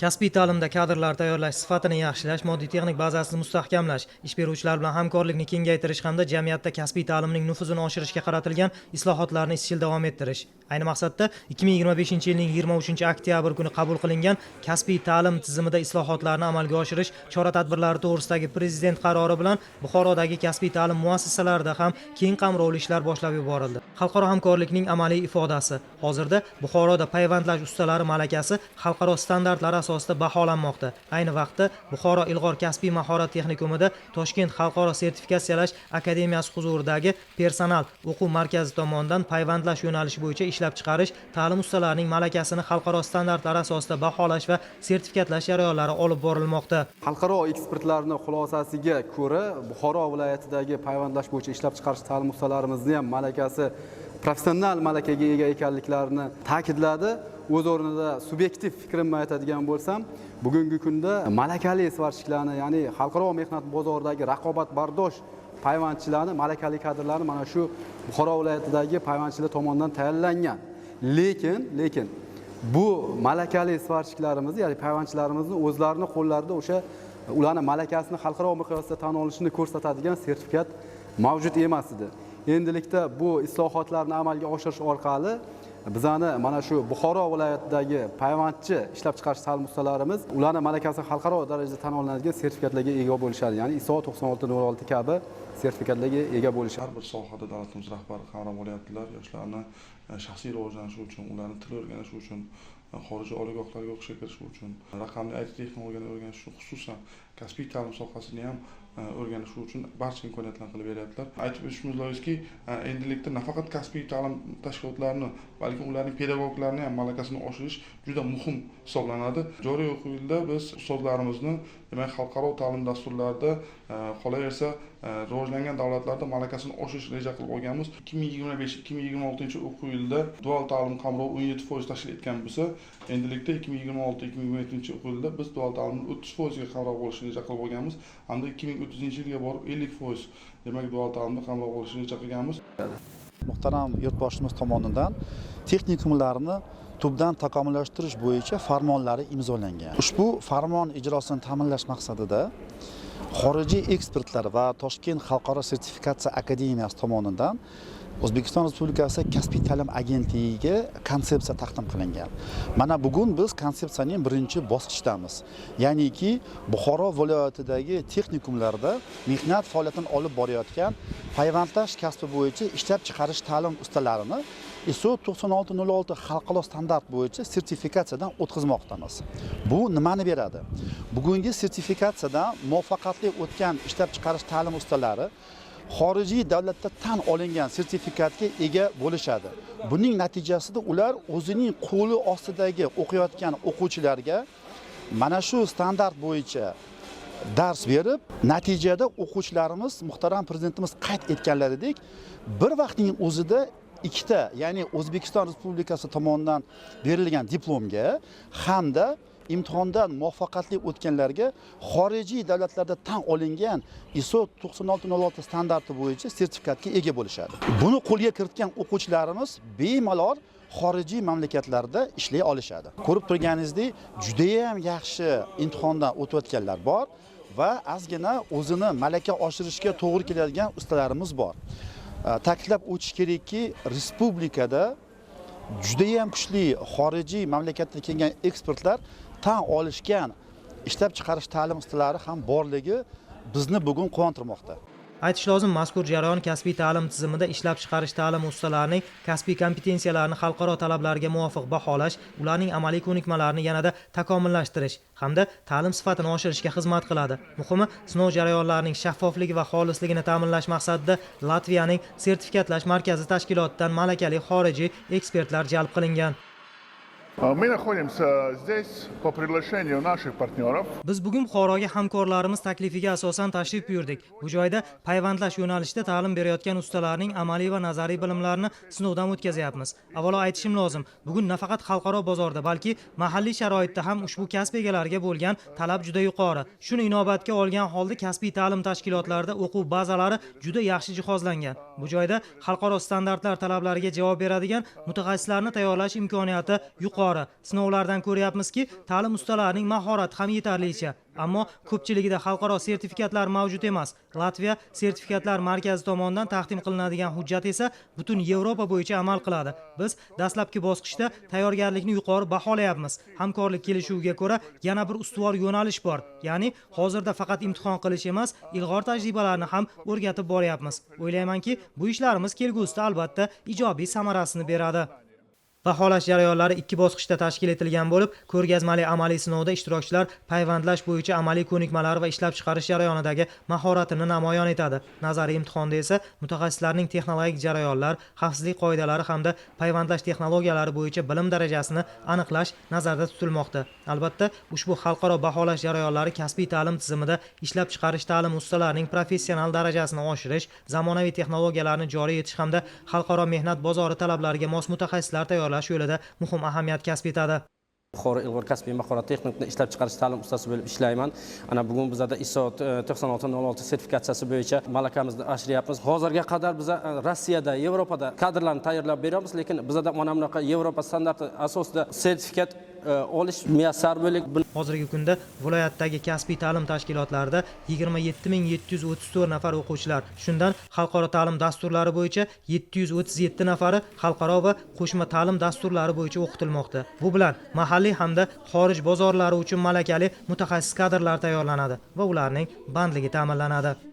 Kasbiy ta'limda kadrlar tayyorlash sifatini yaxshilash, moddiy-texnik bazasini mustahkamlash, ish beruvchilar bilan hamkorlikni kengaytirish hamda jamiyatda kasbiy ta'limning nufuzini oshirishga qaratilgan islohotlarni izchil davom ettirish. Ayni maqsadda 2025-yilning 23-oktyabr kuni qabul qilingan kasbiy ta'lim tizimida islohotlarni amalga oshirish chora-tadbirlari to'g'risidagi prezident qarori bilan Buxorodagi kasbiy ta'lim muassasalarida ham keng qamrovli ishlar boshlab yuborildi. Xalqaro hamkorlikning amaliy ifodasi. Hozirda Buxoroda payvandlash ustalari malakasi xalqaro standartlar asosida baholanmoqda. Ayni vaqtda Buxoro Ilg'or kasbiy mahorat texnikumida Toshkent xalqaro sertifikatsiyalash akademiyasi huzuridagi personal o'quv markazi tomonidan payvandlash yo'nalishi bo'yicha ishlab chiqarish, ta'lim ustalarining malakasini xalqaro standartlar asosida baholash va sertifikatlash jarayonlari olib borilmoqda. Xalqaro ekspertlarning xulosasiga ko'ra, Buxoro viloyatidagi payvandlash bo'yicha ishlab chiqarish ta'lim ustalarimizning ham malakasi professional malakaga ega ekanliklarini ta'kidladi. O'z o'rnida subyektiv fikrimni aytadigan bo'lsam, bugungi kunda malakali svarshiklarni, ya'ni xalqaro mehnat bozoridagi raqobatbardosh payvandchilarni, malakali kadrlarni mana shu Buxoro viloyatidagi payvandchilar tomonidan tayyorlangan. Lekin bu malakali svarshiklarimiz, ya'ni payvandchilarimizni o'zlarini qo'llarida o'sha ularning malakasini xalqaro miqyosda tan olishini ko'rsatadigan sertifikat mavjud emas edi. Endilikda bu islohotlarni amalga oshirish orqali bizani mana shu Buxoro viloyatidagi payvandchi ishlab chiqarish ta'lim ustalarimiz ularning malakasi xalqaro darajada tan olinadigan sertifikatlarga ega bo'lishadi. Ya'ni ISO 9606 kabi sertifikatlarga ega bo'lishadi. Har bir sohada davlatimiz rahbari qamrab olyaptilar. Yoshlarni shaxsiy rivojlanishi uchun, ularni til o'rganishi uchun, xorijiy oliygohlarga o'qishga kirish uchun, raqamli IT texnologiyani o'rganish uchun, xususan kasbiy ta'lim sohasini ham o'rganish uchun barcha imkoniyatlarni qilib beryaptilar. Aytib o'tishimiz lozimki, endilikda nafaqat kasbiy ta'lim tashkilotlarini, balki ularning pedagoglarini ham malakasini oshirish juda muhim hisoblanadi. Joriy o'quv yilida biz ustozlarimizni, demak, xalqaro ta'lim dasturlarida, qolaversa rivojlangan davlatlarda malakasini oshirish reja qilib olganmiz. 2025-2026 o'quv yilida dual ta'lim qamrovi 17% tashkil etgan bo'lsa, endilikda 2026-2027 o'quv yilida biz dual ta'limni 30% ga qamrab olishni reja qilib olganmiz. Hamda 2030-yilga borib 50% demak dual ta'limni qamrab olishni reja qilganmiz. Muhtaram yurtboshimiz tomonidan texnikumlarni tubdan takomillashtirish bo'yicha farmonlari imzolangan. Ushbu farmon ijrosini ta'minlash maqsadida xorijiy ekspertlar va Toshkent xalqaro sertifikatsiya akademiyasi tomonidan O'zbekiston Respublikasi kasbiy ta'lim agentligiga konsepsiya taqdim qilingan. Mana bugun biz konsepsiyaning birinchi bosqichdamiz. Ya'niki Buxoro viloyatidagi texnikumlarda mehnat faoliyatini olib borayotgan payvandlash kasbi bo'yicha ishlab chiqarish ta'lim ustalarini ISO 9606 xalqaro standart bo'yicha sertifikatsiyadan o'tkazmoqdamiz. Bu nimani beradi? Bugungi sertifikatsiyadan muvaffaqiyatli o'tgan ishlab chiqarish ta'lim ustalari xorijiy davlatda tan olingan sertifikatga ega bo'lishadi. Buning natijasida ular o'zining qo'li ostidagi o'qiyotgan o'quvchilarga mana shu standart bo'yicha dars berib, natijada o'quvchilarimiz muhtaram prezidentimiz qayd etganlaridek, bir vaqtning o'zida ikkita, ya'ni O'zbekiston Respublikasi tomonidan berilgan diplomga hamda imtihondan muvaffaqiyatli o'tganlarga xorijiy davlatlarda tan olingan ISO 9606 standarti bo'yicha sertifikatga ega bo'lishadi. Buni qo'lga kiritgan o'quvchilarimiz bemalol xorijiy mamlakatlarda ishlay olishadi. Ko'rib turganingizdek, juda ham yaxshi imtihondan o'tayotganlar bor va ozgina o'zini malaka oshirishga to'g'ri keladigan ustalarimiz bor. Ta'kidlab o'tish kerakki, respublikada juda ham kuchli xorijiy mamlakatdan kelgan ekspertlar tan olishgan ishlab chiqarish ta'lim ustalari ham borligi bizni bugun quvontirmoqda. Aytish lozim, mazkur jarayon kasbiy ta'lim tizimida ishlab chiqarish ta'lim ustalarining kasbiy kompetensiyalarini xalqaro talablarga muvofiq baholash, ularning amaliy ko'nikmalarini yanada takomillashtirish hamda ta'lim sifatini oshirishga xizmat qiladi. Muhimi, sinov jarayonlarining shaffofligi va xolisligini ta'minlash maqsadida Latviyaning sertifikatlash markazi tashkilotidan malakali xorijiy ekspertlar jalb qilingan. Мы находимся здесь по приглашению наших партнеров. Biz bugun Buxoroga hamkorlarimiz taklifiga asosan tashrif buyurdik. Bu joyda payvandlash yo'nalishida ta'lim berayotgan ustalarning amaliy va nazariy bilimlarini sinovdan o'tkazyapmiz. Avvalo aytishim lozim, bugun nafaqat xalqaro bozorda, balki mahalliy sharoitda ham ushbu kasb egalariga bo'lgan talab juda yuqori. Shuni inobatga olgan holda kasbiy ta'lim tashkilotlarida o'quv bazalari juda yaxshi jihozlangan. Bu joyda xalqaro standartlar talablariga javob beradigan mutaxassislarni tayyorlash imkoniyati yuqori. yuqori. Sinovlardan ko'ryapmizki, ta'lim ustalarining mahorati ham yetarlicha. Ammo ko'pchiligida xalqaro sertifikatlar mavjud emas. Latviya sertifikatlar markazi tomonidan taqdim qilinadigan hujjat esa butun Yevropa bo'yicha amal qiladi. Biz dastlabki bosqichda tayyorgarlikni yuqori baholayapmiz. Hamkorlik kelishuviga ko'ra yana bir ustuvor yo'nalish bor. Ya'ni hozirda faqat imtihon qilish emas, ilg'or tajribalarni ham o'rgatib boryapmiz. O'ylaymanki, bu ishlarimiz kelgusida albatta ijobiy samarasini beradi. Baholash jarayonlari 2 bosqichda tashkil etilgan bo'lib, ko'rgazmali amaliy sinovda ishtirokchilar payvandlash bo'yicha amaliy ko'nikmalar va ishlab chiqarish jarayonidagi mahoratini namoyon etadi. Nazariy imtihonda esa mutaxassislarning texnologik jarayonlar, xavfsizlik qoidalari hamda payvandlash texnologiyalari bo'yicha bilim darajasini aniqlash nazarda tutilmoqda. Albatta, ushbu xalqaro baholash jarayonlari kasbiy ta'lim tizimida ishlab chiqarish ta'lim ustalarining professional darajasini oshirish, zamonaviy texnologiyalarni joriy etish hamda xalqaro mehnat bozori talablariga mos mutaxassislar tayyorlash yo'lida muhim ahamiyat kasb etadi. Yuqori ilg'or kasbiy mahorat texnikni ishlab chiqarish ta'lim ustasi bo'lib ishlayman. Ana bugun bizda ISO 9606 sertifikatsiyasi bo'yicha malakamizni oshiryapmiz. Hozirga qadar biz Rossiyada, Yevropada kadrlarni tayyorlab beramiz, lekin bizda mana bunaqa Yevropa standarti asosida sertifikat olish muyassar bo'ldik. Hozirgi kunda viloyatdagi kasbiy ta'lim tashkilotlarida 27734 nafar o'quvchilar, shundan xalqaro ta'lim dasturlari bo'yicha 737 nafari xalqaro va qo'shma ta'lim dasturlari bo'yicha o'qitilmoqda. Bu bilan mahalliy hamda xorij bozorlari uchun malakali mutaxassis kadrlar tayyorlanadi va ularning bandligi ta'minlanadi.